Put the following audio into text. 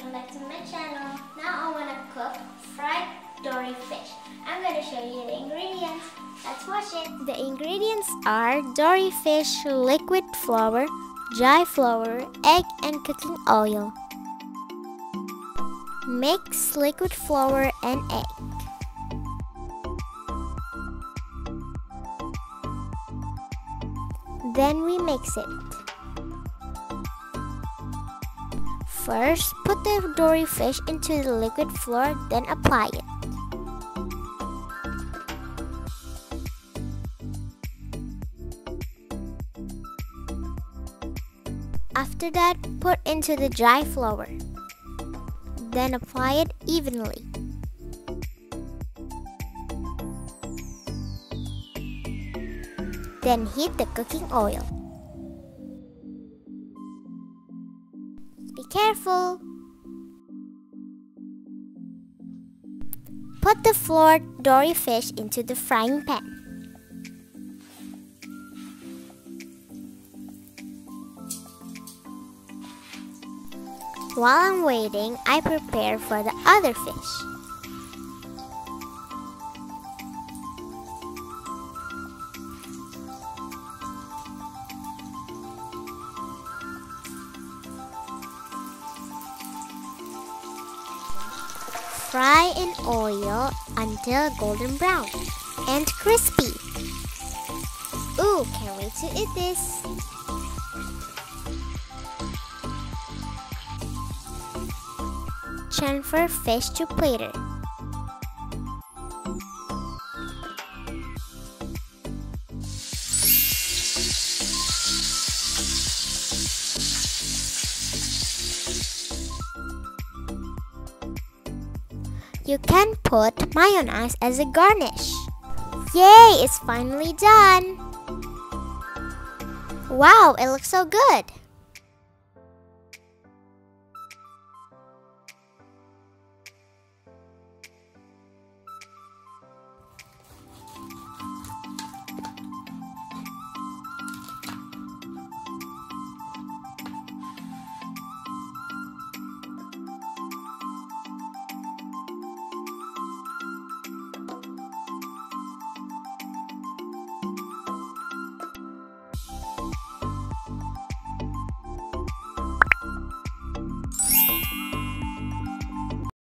welcome back to my channel. Now I want to cook fried dory fish. I'm going to show you the ingredients. Let's watch it. The ingredients are dory fish, liquid flour, dry flour, egg and cooking oil. Mix liquid flour and egg. Then we mix it. First, put the dory fish into the liquid flour, then apply it. After that, put into the dry flour. Then apply it evenly. Then heat the cooking oil. Be careful! Put the floored dory fish into the frying pan. While I'm waiting, I prepare for the other fish. Fry in oil until golden brown and crispy. Ooh, can't wait to eat this. Transfer fish to platter. You can put mayonnaise as a garnish. Yay! It's finally done! Wow, it looks so good!